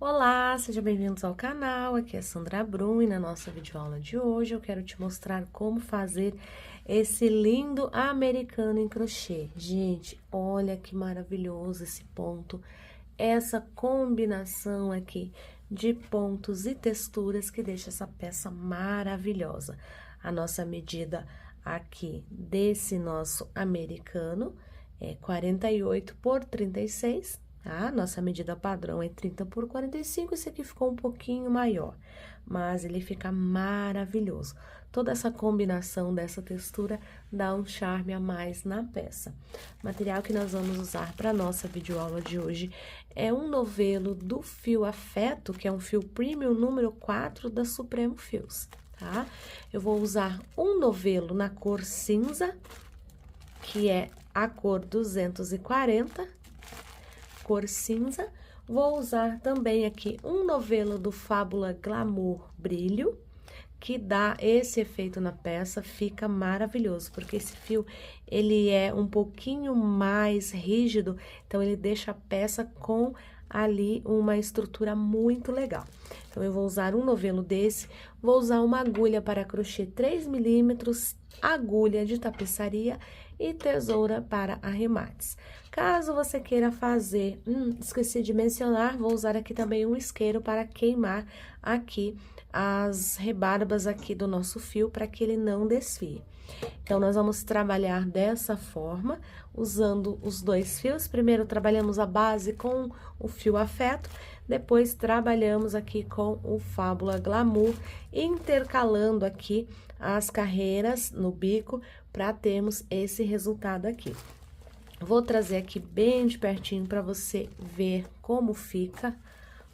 Olá, sejam bem-vindos ao canal, aqui é Sandra Brum e na nossa videoaula de hoje eu quero te mostrar como fazer esse lindo americano em crochê. Gente, olha que maravilhoso esse ponto, essa combinação aqui de pontos e texturas que deixa essa peça maravilhosa. A nossa medida aqui desse nosso americano é 48 por 36. Tá? Nossa medida padrão é 30 por 45, esse aqui ficou um pouquinho maior, mas ele fica maravilhoso. Toda essa combinação dessa textura dá um charme a mais na peça. O material que nós vamos usar para nossa videoaula de hoje é um novelo do fio Afeto, que é um fio premium número 4 da Supremo Fios, tá? Eu vou usar um novelo na cor cinza, que é a cor 240, cor cinza. Vou usar também aqui um novelo do Fábula Glamour Brilho, que dá esse efeito na peça, fica maravilhoso, porque esse fio, ele é um pouquinho mais rígido, então ele deixa a peça com ali uma estrutura muito legal. Então, eu vou usar um novelo desse, vou usar uma agulha para crochê 3 milímetros, agulha de tapeçaria e tesoura para arremates. Caso você queira fazer, esqueci de mencionar, vou usar aqui também um isqueiro para queimar aqui as rebarbas aqui do nosso fio, para que ele não desfie. Então, nós vamos trabalhar dessa forma, usando os dois fios. Primeiro, trabalhamos a base com o fio Afeto, depois trabalhamos aqui com o Fábula Glamour, intercalando aqui as carreiras no bico, para termos esse resultado aqui. Vou trazer aqui bem de pertinho para você ver como fica.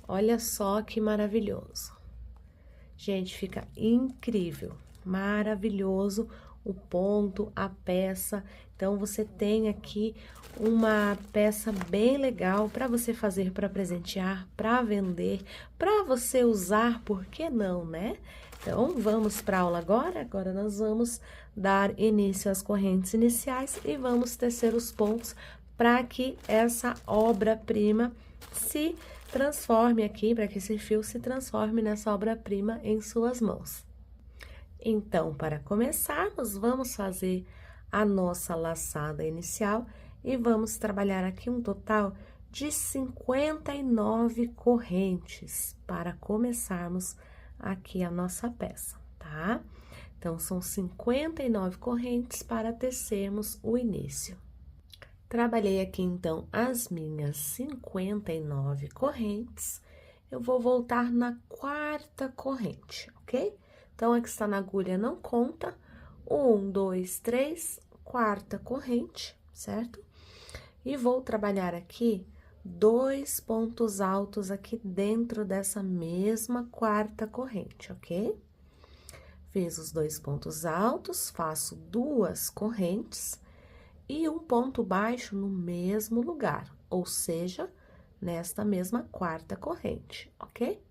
Olha só que maravilhoso. Gente, fica incrível, maravilhoso o ponto, a peça. Então, você tem aqui uma peça bem legal para você fazer para presentear, para vender, para você usar, por que não, né? Então, vamos para a aula agora? Agora, nós vamos dar início às correntes iniciais e vamos tecer os pontos para que essa obra-prima se transforme aqui, para que esse fio se transforme nessa obra-prima em suas mãos. Então, para começarmos, vamos fazer a nossa laçada inicial e vamos trabalhar aqui um total de 59 correntes para começarmos aqui a nossa peça, tá? Então, são 59 correntes para tecermos o início. Trabalhei aqui, então, as minhas 59 correntes, eu vou voltar na quarta corrente, ok? Então, a que está na agulha não conta, 1, 2, 3, quarta corrente, certo? E vou trabalhar aqui 2 pontos altos aqui dentro dessa mesma quarta corrente, ok? Fiz os 2 pontos altos, faço 2 correntes e um ponto baixo no mesmo lugar, ou seja, nesta mesma quarta corrente, ok?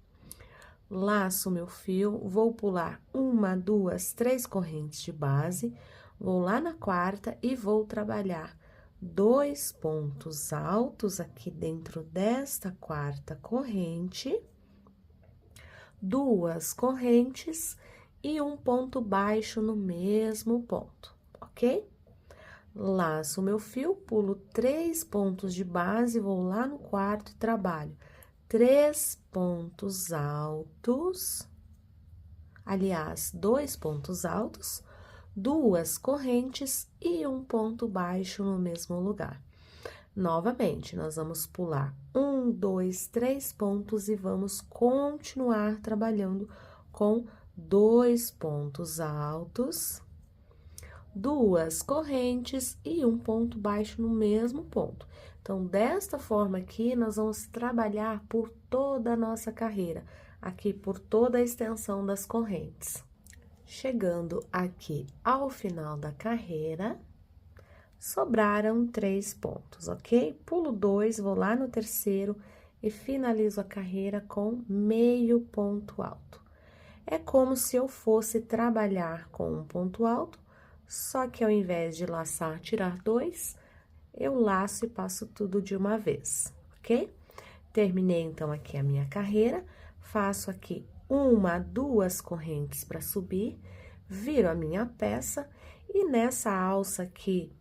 Laço meu fio, vou pular 1, 2, 3 correntes de base, vou lá na quarta e vou trabalhar 2 pontos altos aqui dentro desta quarta corrente, 2 correntes e um ponto baixo no mesmo ponto, ok? Laço meu fio, pulo 3 pontos de base, vou lá no quarto e trabalho 3 pontos altos, aliás, 2 pontos altos, 2 correntes e um ponto baixo no mesmo lugar. Novamente, nós vamos pular 1, 2, 3 pontos e vamos continuar trabalhando com 2 pontos altos, 2 correntes e um ponto baixo no mesmo ponto. Então, desta forma aqui, nós vamos trabalhar por toda a nossa carreira, aqui por toda a extensão das correntes. Chegando aqui ao final da carreira, sobraram 3 pontos, ok? Pulo 2, vou lá no terceiro e finalizo a carreira com meio ponto alto. É como se eu fosse trabalhar com um ponto alto, só que ao invés de laçar, tirar 2, eu laço e passo tudo de uma vez, ok? Terminei, então, aqui a minha carreira, faço aqui uma, duas correntes para subir, viro a minha peça e nessa alça aqui,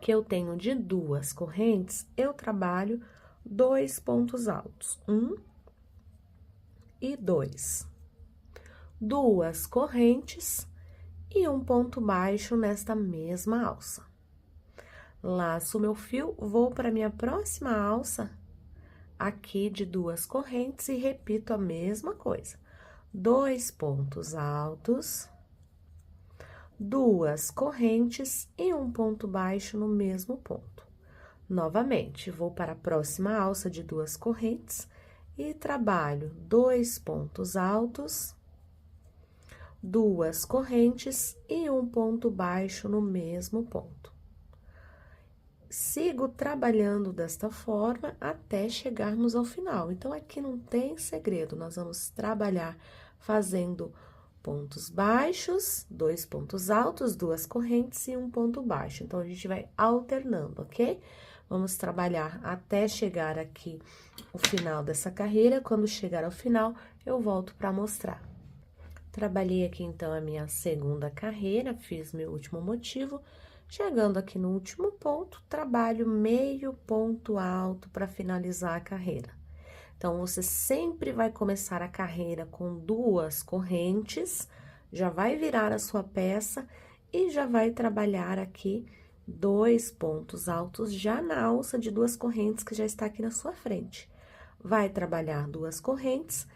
que eu tenho de duas correntes, eu trabalho 2 pontos altos, 1 e 2. Duas correntes e um ponto baixo nesta mesma alça. Laço o meu fio, vou para minha próxima alça, aqui de duas correntes, e repito a mesma coisa. 2 pontos altos, duas correntes e um ponto baixo no mesmo ponto. Novamente, vou para a próxima alça de duas correntes e trabalho 2 pontos altos, duas correntes e um ponto baixo no mesmo ponto. Sigo trabalhando desta forma até chegarmos ao final. Então, aqui não tem segredo, nós vamos trabalhar fazendo pontos baixos, 2 pontos altos, duas correntes e um ponto baixo. Então, a gente vai alternando, ok? Vamos trabalhar até chegar aqui o final dessa carreira. Quando chegar ao final, eu volto para mostrar. Trabalhei aqui, então, a minha segunda carreira, fiz meu último motivo. Chegando aqui no último ponto, trabalho meio ponto alto para finalizar a carreira. Então, você sempre vai começar a carreira com duas correntes, já vai virar a sua peça e já vai trabalhar aqui 2 pontos altos já na alça de duas correntes que já está aqui na sua frente. Vai trabalhar duas correntes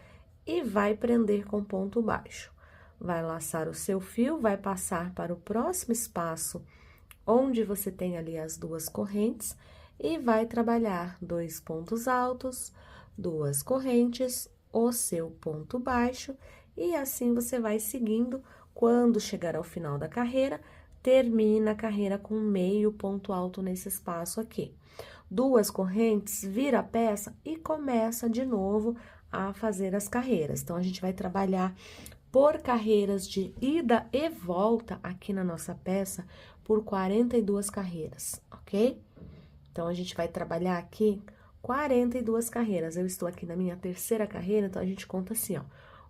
e vai prender com ponto baixo. Vai laçar o seu fio, vai passar para o próximo espaço onde você tem ali as duas correntes e vai trabalhar 2 pontos altos, duas correntes, o seu ponto baixo, e assim você vai seguindo. Quando chegar ao final da carreira, termina a carreira com meio ponto alto nesse espaço aqui. Duas correntes, vira a peça e começa de novo a fazer as carreiras. Então, a gente vai trabalhar por carreiras de ida e volta aqui na nossa peça por 42 carreiras, ok? Então, a gente vai trabalhar aqui 42 carreiras. Eu estou aqui na minha terceira carreira, então a gente conta assim, ó.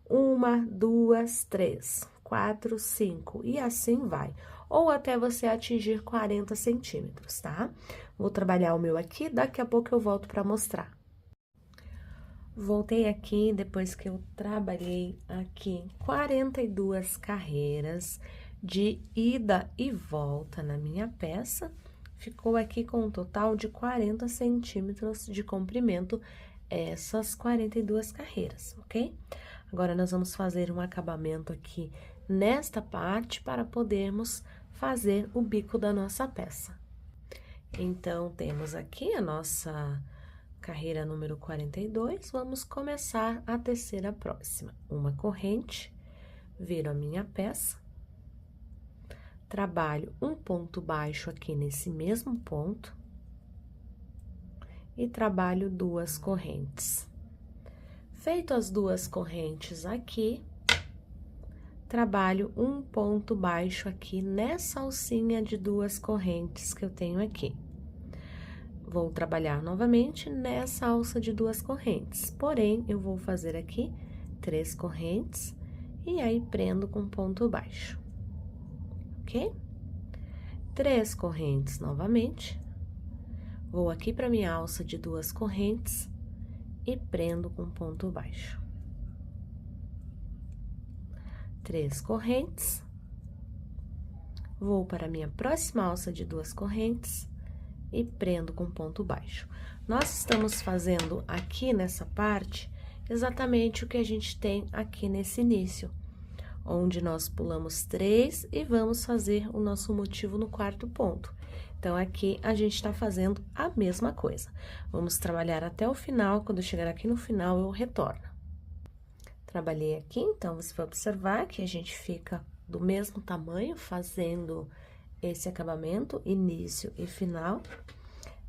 1, 2, 3, 4, 5 e assim vai. Ou até você atingir 40 centímetros, tá? Vou trabalhar o meu aqui, daqui a pouco eu volto para mostrar. Voltei aqui depois que eu trabalhei aqui 42 carreiras de ida e volta na minha peça. Ficou aqui com um total de 40 centímetros de comprimento, essas 42 carreiras, ok? Agora, nós vamos fazer um acabamento aqui nesta parte para podermos fazer o bico da nossa peça. Então, temos aqui a nossa carreira número 42, vamos começar a tecer a próxima. Uma corrente, viro a minha peça, trabalho um ponto baixo aqui nesse mesmo ponto e trabalho duas correntes. Feito as duas correntes aqui, trabalho um ponto baixo aqui nessa alcinha de duas correntes que eu tenho aqui. Vou trabalhar novamente nessa alça de duas correntes, porém, eu vou fazer aqui 3 correntes e aí prendo com ponto baixo, ok? 3 correntes novamente, vou aqui para minha alça de duas correntes e prendo com ponto baixo. 3 correntes, vou para minha próxima alça de duas correntes e prendo com ponto baixo. Nós estamos fazendo aqui nessa parte exatamente o que a gente tem aqui nesse início, onde nós pulamos 3 e vamos fazer o nosso motivo no quarto ponto. Então, aqui a gente tá fazendo a mesma coisa. Vamos trabalhar até o final, quando eu chegar aqui no final, eu retorno. Trabalhei aqui, então, você vai observar que a gente fica do mesmo tamanho, fazendo esse acabamento, início e final.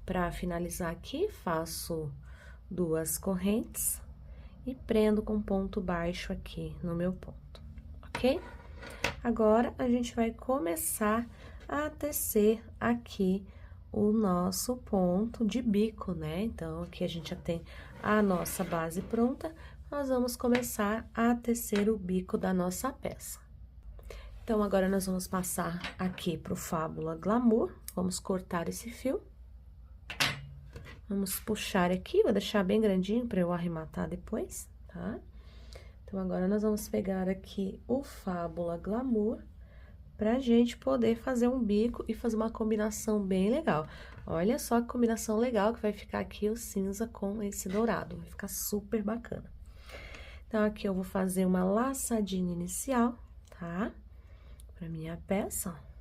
Para finalizar aqui, faço duas correntes e prendo com ponto baixo aqui no meu ponto, ok? Agora, a gente vai começar a tecer aqui o nosso ponto de bico, né? Então, aqui a gente já tem a nossa base pronta, nós vamos começar a tecer o bico da nossa peça. Então, agora nós vamos passar aqui pro Fábula Glamour, vamos cortar esse fio. Vamos puxar aqui, vou deixar bem grandinho para eu arrematar depois, tá? Então, agora nós vamos pegar aqui o Fábula Glamour, pra gente poder fazer um bico e fazer uma combinação bem legal. Olha só que combinação legal que vai ficar aqui o cinza com esse dourado, vai ficar super bacana. Então, aqui eu vou fazer uma laçadinha inicial, tá? Pra minha peça, ó.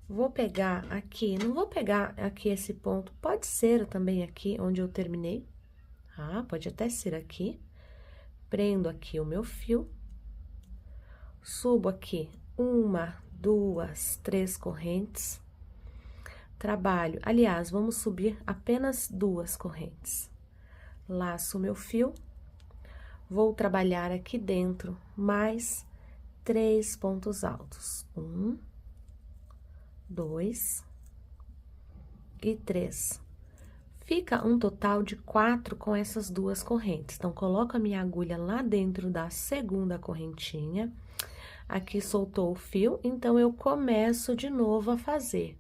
Vou pegar aqui, não vou pegar aqui esse ponto, pode ser também aqui onde eu terminei, tá? Pode até ser aqui. Prendo aqui o meu fio. Subo aqui 1, 2, 3 correntes. Trabalho, aliás, vamos subir apenas 2 correntes. Laço o meu fio. Vou trabalhar aqui dentro mais 3 pontos altos. 1, 2 e 3. Fica um total de 4 com essas 2 correntes. Então, coloco a minha agulha lá dentro da segunda correntinha. Aqui soltou o fio, então, eu começo de novo a fazer.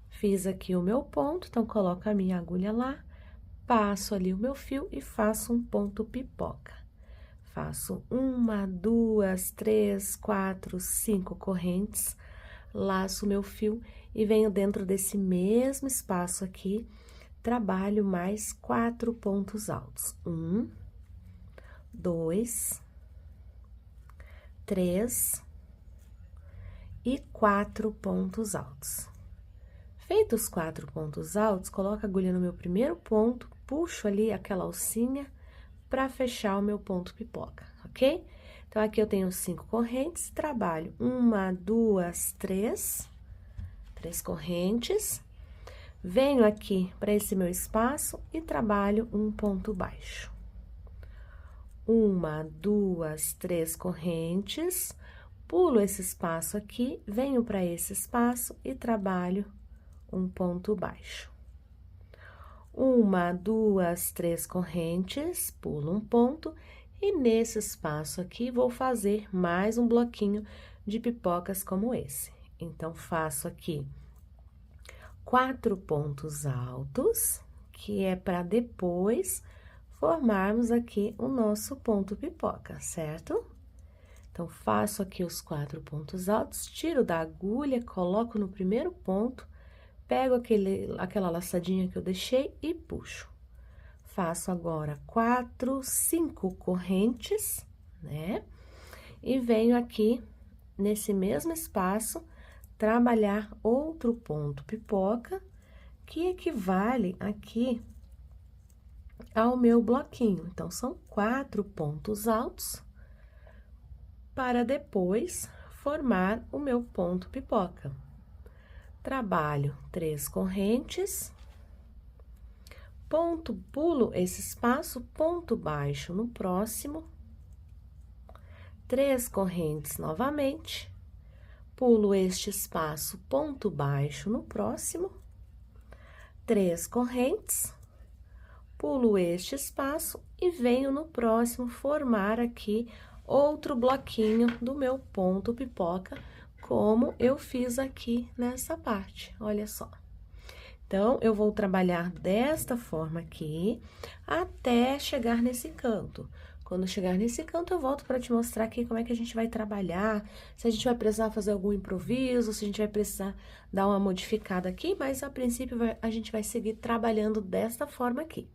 Fiz aqui o meu ponto, então, coloco a minha agulha lá, passo ali o meu fio e faço um ponto pipoca. Faço 1, 2, 3, 4, 5 correntes, laço o meu fio e venho dentro desse mesmo espaço aqui, trabalho mais 4 pontos altos. 1, 2, 3 e 4 pontos altos. Feitos os 4 pontos altos, coloco a agulha no meu primeiro ponto, puxo ali aquela alcinha para fechar o meu ponto pipoca, ok? Então, aqui eu tenho 5 correntes, trabalho 1, 2, 3 correntes. Venho aqui para esse meu espaço e trabalho um ponto baixo. 1, 2, 3 correntes, pulo esse espaço aqui, venho para esse espaço e trabalho um ponto baixo. 1, 2, 3 correntes, pulo um ponto e nesse espaço aqui vou fazer mais um bloquinho de pipocas como esse. Então, faço aqui 4 pontos altos, que é para depois formarmos aqui o nosso ponto pipoca, certo? Então, faço aqui os 4 pontos altos, tiro da agulha, coloco no primeiro ponto, pego aquela laçadinha que eu deixei e puxo. Faço agora 5 correntes, né? E venho aqui, nesse mesmo espaço, trabalhar outro ponto pipoca, que equivale aqui ao meu bloquinho. Então, são 4 pontos altos, para depois formar o meu ponto pipoca. Trabalho 3 correntes, pulo esse espaço, ponto baixo no próximo, 3 correntes novamente, pulo este espaço, ponto baixo no próximo, 3 correntes, pulo este espaço e venho no próximo formar aqui outro bloquinho do meu ponto pipoca, como eu fiz aqui nessa parte, olha só. Então, eu vou trabalhar desta forma aqui, até chegar nesse canto. Quando chegar nesse canto, eu volto para te mostrar aqui como é que a gente vai trabalhar, se a gente vai precisar fazer algum improviso, se a gente vai precisar dar uma modificada aqui, mas a princípio a gente vai seguir trabalhando desta forma aqui.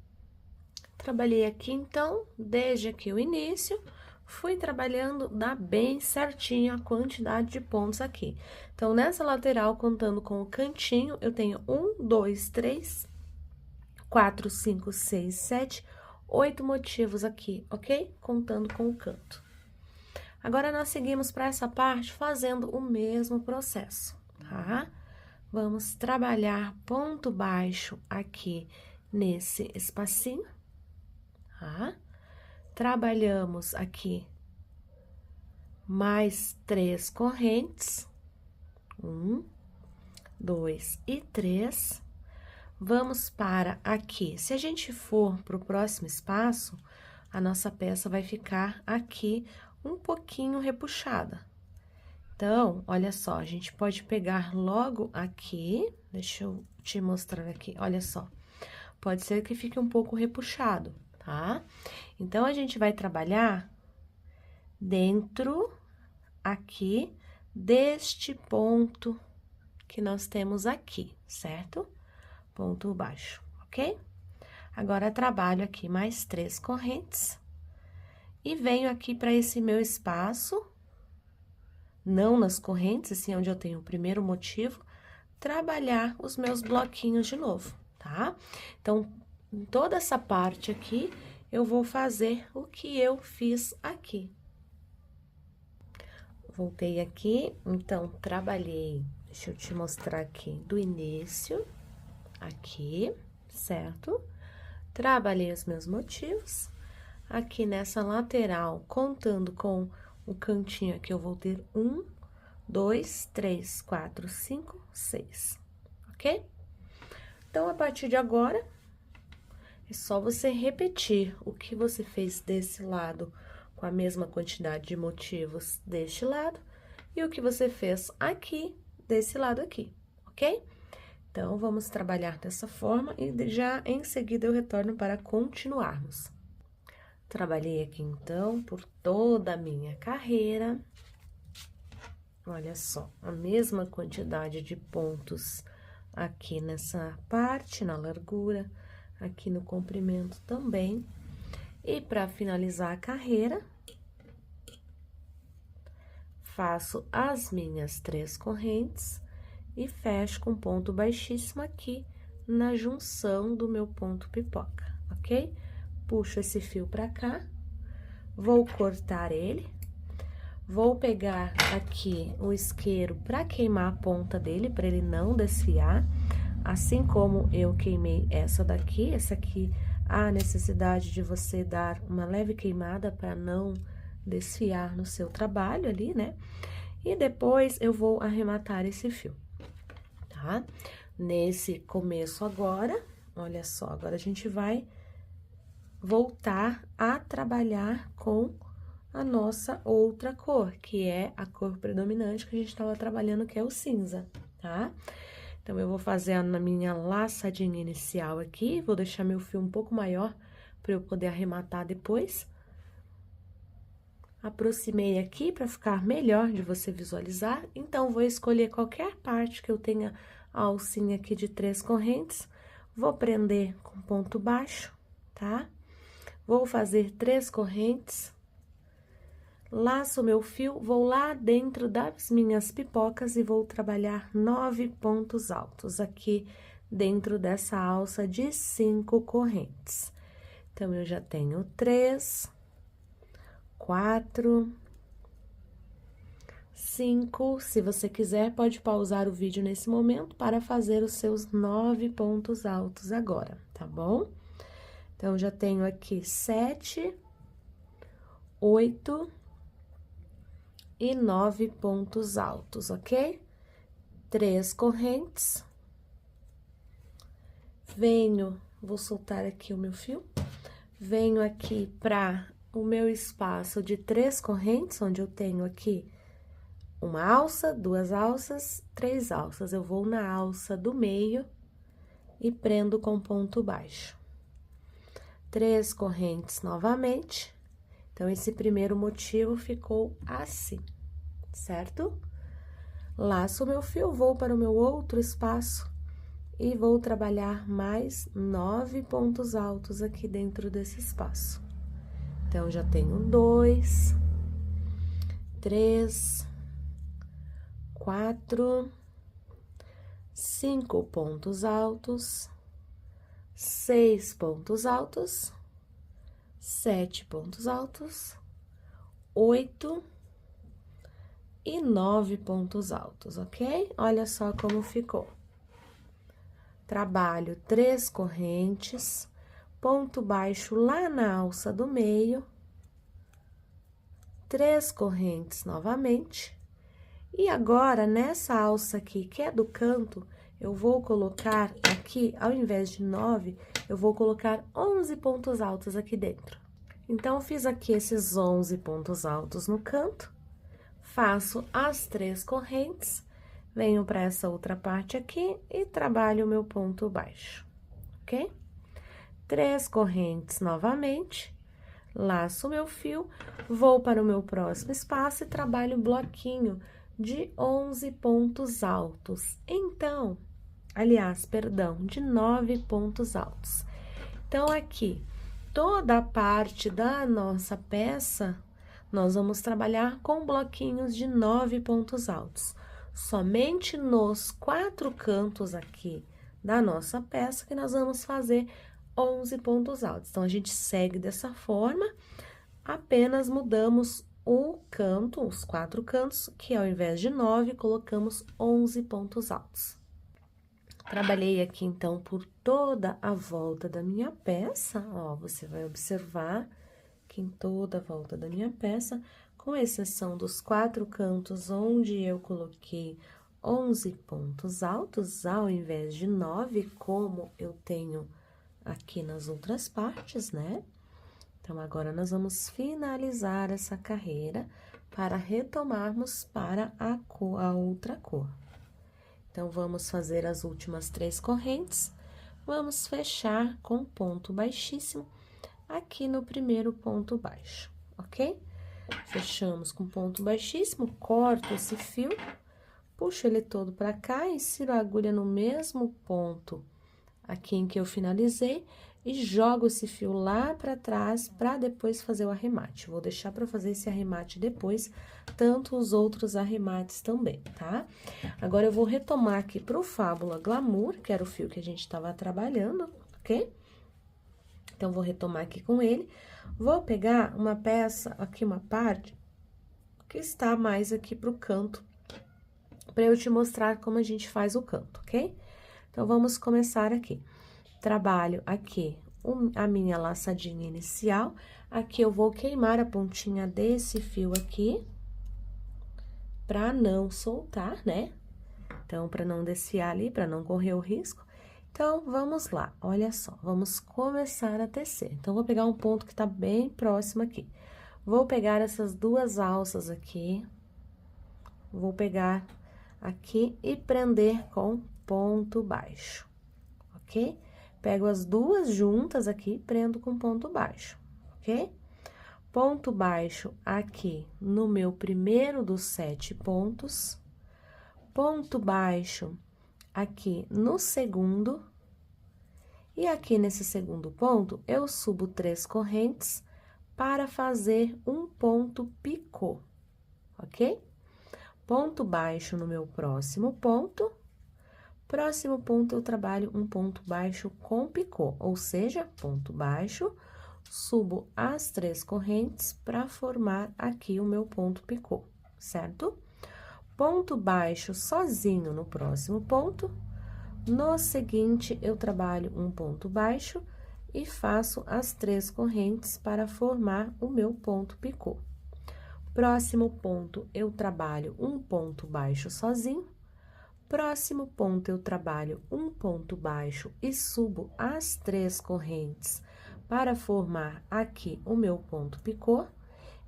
Trabalhei aqui, então, desde aqui o início, fui trabalhando, dá bem certinho a quantidade de pontos aqui. Então, nessa lateral, contando com o cantinho, eu tenho 1, 2, 3, 4, 5, 6, 7, 8 motivos aqui, ok? Contando com o canto. Agora, nós seguimos para essa parte fazendo o mesmo processo, tá? Vamos trabalhar ponto baixo aqui nesse espacinho, tá? Trabalhamos aqui mais 3 correntes, 1, 2 e 3. Vamos para aqui. Se a gente for para o próximo espaço, a nossa peça vai ficar aqui um pouquinho repuxada. Então, olha só, a gente pode pegar logo aqui, deixa eu te mostrar aqui, olha só. Pode ser que fique um pouco repuxado, tá? Então, a gente vai trabalhar dentro aqui deste ponto que nós temos aqui, certo? Ponto baixo, ok? Agora, trabalho aqui mais 3 correntes e venho aqui para esse meu espaço, não nas correntes, assim, onde eu tenho o primeiro motivo, trabalhar os meus bloquinhos de novo, tá? Então, em toda essa parte aqui, eu vou fazer o que eu fiz aqui. Voltei aqui, então, trabalhei, deixa eu te mostrar aqui, do início, aqui, certo? Trabalhei os meus motivos, aqui nessa lateral, contando com o cantinho aqui, eu vou ter 1, 2, 3, 4, 5, 6, ok? Então, a partir de agora, é só você repetir o que você fez desse lado com a mesma quantidade de motivos deste lado e o que você fez aqui, desse lado aqui, ok? Então, vamos trabalhar dessa forma e já em seguida eu retorno para continuarmos. Trabalhei aqui, então, por toda a minha carreira. Olha só, a mesma quantidade de pontos aqui nessa parte, na largura, aqui no comprimento também. E para finalizar a carreira, faço as minhas 3 correntes e fecho com ponto baixíssimo aqui na junção do meu ponto pipoca, ok? Puxo esse fio pra cá, vou cortar ele, vou pegar aqui o isqueiro pra queimar a ponta dele, pra ele não desfiar, assim como eu queimei essa daqui, essa aqui, há necessidade de você dar uma leve queimada pra não desfiar no seu trabalho ali, né? E depois eu vou arrematar esse fio, tá? Nesse começo agora, olha só, agora a gente vai voltar a trabalhar com a nossa outra cor, que é a cor predominante que a gente estava trabalhando, que é o cinza, tá? Então, eu vou fazer na minha laçadinha inicial aqui, vou deixar meu fio um pouco maior para eu poder arrematar depois. Aproximei aqui para ficar melhor de você visualizar, então, vou escolher qualquer parte que eu tenha a alcinha aqui de 3 correntes, vou prender com ponto baixo, tá? Vou fazer 3 correntes, laço meu fio, vou lá dentro das minhas pipocas e vou trabalhar 9 pontos altos aqui dentro dessa alça de 5 correntes. Então, eu já tenho 3, 4, 5. Se você quiser, pode pausar o vídeo nesse momento para fazer os seus 9 pontos altos agora, tá bom? Então, já tenho aqui 7, 8 e 9 pontos altos, ok? 3 correntes. Venho, vou soltar aqui o meu fio. Venho aqui para o meu espaço de 3 correntes, onde eu tenho aqui uma alça, 2 alças, 3 alças. Eu vou na alça do meio e prendo com ponto baixo. 3 correntes novamente. Então, esse primeiro motivo ficou assim, certo? Laço o meu fio, vou para o meu outro espaço e vou trabalhar mais 9 pontos altos aqui dentro desse espaço. Então, já tenho 2, 3, 4, 5 pontos altos, 6 pontos altos, 7 pontos altos, 8 e 9 pontos altos, ok? Olha só como ficou. Trabalho 3 correntes, ponto baixo lá na alça do meio, 3 correntes novamente, E agora, nessa alça aqui, que é do canto, eu vou colocar aqui, ao invés de 9, eu vou colocar 11 pontos altos aqui dentro. Então, eu fiz aqui esses 11 pontos altos no canto, faço as 3 correntes, venho para essa outra parte aqui e trabalho o meu ponto baixo, ok? 3 correntes novamente, laço o meu fio, vou para o meu próximo espaço e trabalho o bloquinho de 11 pontos altos. Então, aliás, perdão, de 9 pontos altos. Então, aqui, toda a parte da nossa peça, nós vamos trabalhar com bloquinhos de 9 pontos altos. Somente nos 4 cantos aqui da nossa peça que nós vamos fazer 11 pontos altos. Então, a gente segue dessa forma, apenas mudamos o canto, os 4 cantos, que ao invés de 9, colocamos 11 pontos altos. Trabalhei aqui, então, por toda a volta da minha peça, ó, você vai observar que em toda a volta da minha peça, com exceção dos 4 cantos onde eu coloquei 11 pontos altos, ao invés de 9, como eu tenho aqui nas outras partes, né? Então, agora, nós vamos finalizar essa carreira para retomarmos para a outra cor. Então, vamos fazer as últimas 3 correntes, vamos fechar com ponto baixíssimo aqui no primeiro ponto baixo, ok? Fechamos com ponto baixíssimo, corto esse fio, puxo ele todo para cá, insiro a agulha no mesmo ponto aqui em que eu finalizei e jogo esse fio lá para trás para depois fazer o arremate. Vou deixar para fazer esse arremate depois, tanto os outros arremates também, tá? Agora, eu vou retomar aqui pro Fábula Glamour, que era o fio que a gente estava trabalhando, ok? Então, vou retomar aqui com ele. Vou pegar uma peça, aqui uma parte, que está mais aqui pro canto, para eu te mostrar como a gente faz o canto, ok? Então, vamos começar aqui. Trabalho aqui a minha laçadinha inicial, aqui eu vou queimar a pontinha desse fio aqui, pra não soltar, né? Então, pra não desfiar ali, pra não correr o risco. Então, vamos lá, olha só, vamos começar a tecer. Então, vou pegar um ponto que tá bem próximo aqui. Vou pegar essas 2 alças aqui, vou pegar aqui e prender com ponto baixo, ok? Pego as 2 juntas aqui e prendo com ponto baixo, ok? Ponto baixo aqui no meu primeiro dos 7 pontos, ponto baixo aqui no segundo, e aqui nesse segundo ponto, eu subo 3 correntes para fazer um ponto picô, ok? Ponto baixo no meu próximo ponto eu trabalho um ponto baixo com picô, ou seja, ponto baixo, subo as 3 correntes para formar aqui o meu ponto picô, certo? Ponto baixo sozinho no próximo ponto, no seguinte, eu trabalho um ponto baixo e faço as 3 correntes para formar o meu ponto picô. Próximo ponto, eu trabalho um ponto baixo sozinho. Próximo ponto, eu trabalho um ponto baixo e subo as 3 correntes para formar aqui o meu ponto picô.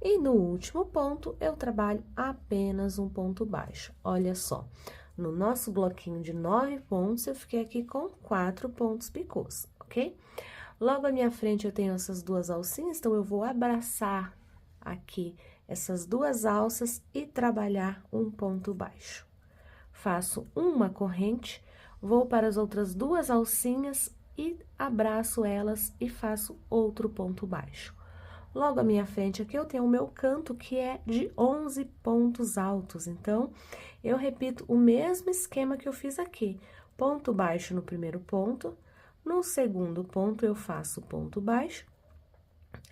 E no último ponto, eu trabalho apenas um ponto baixo. Olha só, no nosso bloquinho de 9 pontos, eu fiquei aqui com 4 pontos picôs, ok? Logo à minha frente, eu tenho essas 2 alcinhas, então, eu vou abraçar aqui essas 2 alças e trabalhar um ponto baixo. Faço uma corrente, vou para as outras 2 alcinhas e abraço elas e faço outro ponto baixo. Logo à minha frente aqui, eu tenho o meu canto, que é de 11 pontos altos. Então, eu repito o mesmo esquema que eu fiz aqui. Ponto baixo no primeiro ponto, no segundo ponto, eu faço ponto baixo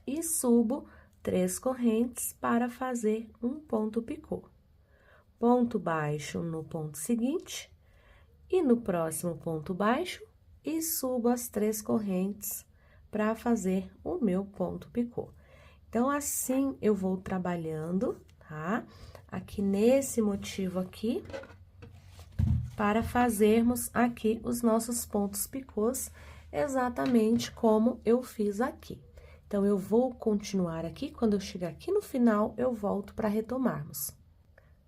e subo 3 correntes para fazer um ponto picô. Ponto baixo no ponto seguinte, e no próximo ponto baixo, e subo as 3 correntes para fazer o meu ponto picô. Então, assim, eu vou trabalhando, tá? Aqui nesse motivo aqui, para fazermos aqui os nossos pontos picôs, exatamente como eu fiz aqui. Então, eu vou continuar aqui, quando eu chegar aqui no final, eu volto para retomarmos.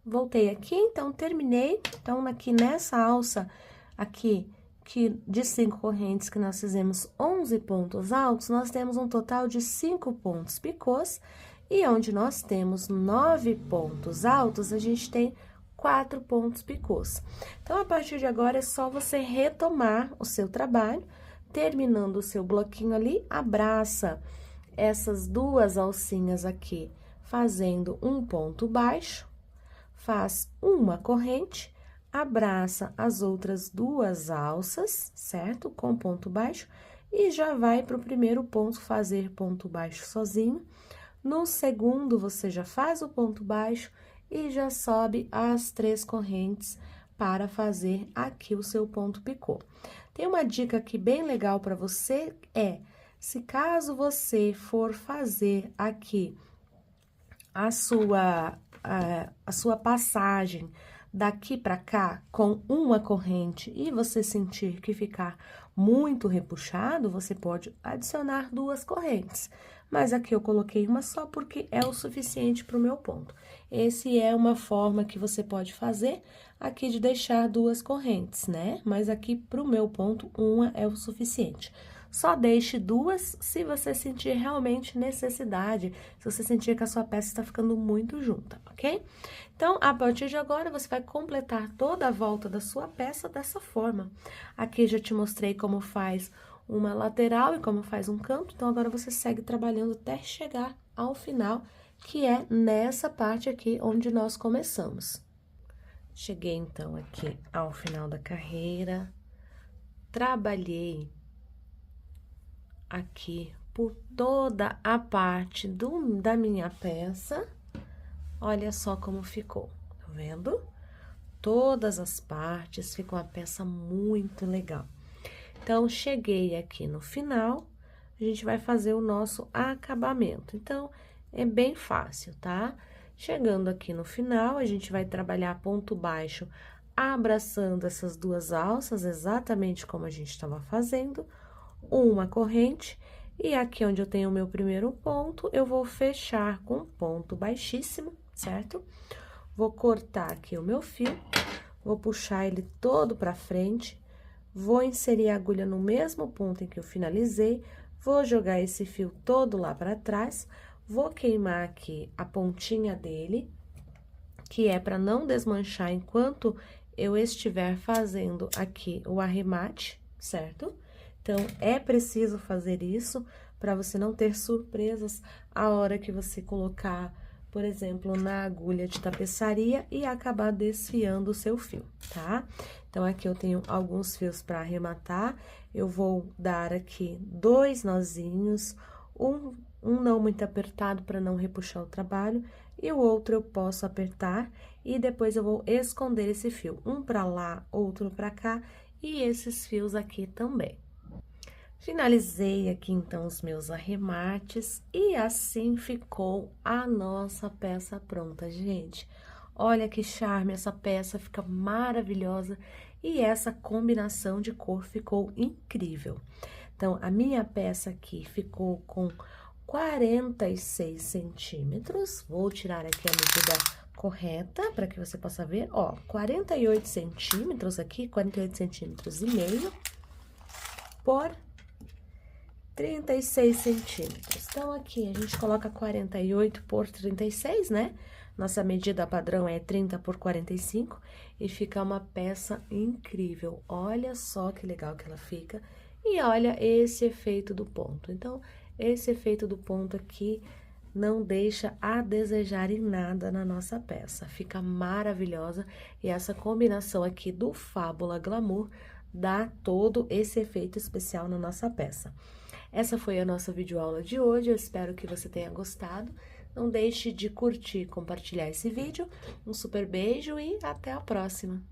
Voltei aqui, então, terminei. Então, aqui nessa alça, aqui, que de 5 correntes que nós fizemos 11 pontos altos, nós temos um total de 5 pontos picôs, e onde nós temos 9 pontos altos, a gente tem 4 pontos picôs. Então, a partir de agora, é só você retomar o seu trabalho, terminando o seu bloquinho ali, abraça essas duas alcinhas aqui, fazendo um ponto baixo, faz uma corrente, abraça as outras duas alças, certo? Com ponto baixo, e já vai para o primeiro ponto fazer ponto baixo sozinho. No segundo, você já faz o ponto baixo e já sobe as 3 correntes para fazer aqui o seu ponto picô. Tem uma dica aqui bem legal para você, se caso você for fazer aqui a sua passagem daqui para cá com uma corrente e você sentir que ficar muito repuxado, você pode adicionar 2 correntes. Mas aqui eu coloquei uma só porque é o suficiente para o meu ponto. Esse é uma forma que você pode fazer aqui de deixar 2 correntes, né? Mas aqui para o meu ponto, uma é o suficiente. Só deixe 2 se você sentir realmente necessidade, se você sentir que a sua peça está ficando muito junta, ok? Então, a partir de agora, você vai completar toda a volta da sua peça dessa forma. Aqui já te mostrei como faz uma lateral e como faz um canto, então agora você segue trabalhando até chegar ao final, que é nessa parte aqui onde nós começamos. Cheguei, então, aqui ao final da carreira, trabalhei aqui por toda a parte da minha peça, olha só como ficou, tá vendo? Todas as partes, ficou uma peça muito legal. Então, cheguei aqui no final, a gente vai fazer o nosso acabamento. Então, é bem fácil, tá? Chegando aqui no final, a gente vai trabalhar ponto baixo, abraçando essas 2 alças, exatamente como a gente estava fazendo, uma corrente, e aqui onde eu tenho o meu primeiro ponto, eu vou fechar com ponto baixíssimo, certo? Vou cortar aqui o meu fio, vou puxar ele todo pra frente, vou inserir a agulha no mesmo ponto em que eu finalizei, vou jogar esse fio todo lá pra trás, vou queimar aqui a pontinha dele, que é pra não desmanchar enquanto eu estiver fazendo aqui o arremate, certo? Então, é preciso fazer isso para você não ter surpresas a hora que você colocar, por exemplo, na agulha de tapeçaria e acabar desfiando o seu fio, tá? Então, aqui eu tenho alguns fios para arrematar, eu vou dar aqui 2 nozinhos, um não muito apertado para não repuxar o trabalho, e o outro eu posso apertar, e depois eu vou esconder esse fio, um para lá, outro para cá, e esses fios aqui também. Finalizei aqui, então, os meus arremates, e assim ficou a nossa peça pronta, gente. Olha que charme, essa peça fica maravilhosa, e essa combinação de cor ficou incrível. Então, a minha peça aqui ficou com 46 centímetros, vou tirar aqui a medida correta, para que você possa ver, ó, 48 centímetros aqui, 48 centímetros e meio, por 36 centímetros. Então, aqui a gente coloca 48 por 36, né? Nossa medida padrão é 30 por 45 e fica uma peça incrível. Olha só que legal que ela fica. E olha esse efeito do ponto. Então, esse efeito do ponto aqui não deixa a desejar em nada na nossa peça. Fica maravilhosa e essa combinação aqui do Fábula Glamour dá todo esse efeito especial na nossa peça. Essa foi a nossa videoaula de hoje, eu espero que você tenha gostado. Não deixe de curtir e compartilhar esse vídeo. Um super beijo e até a próxima!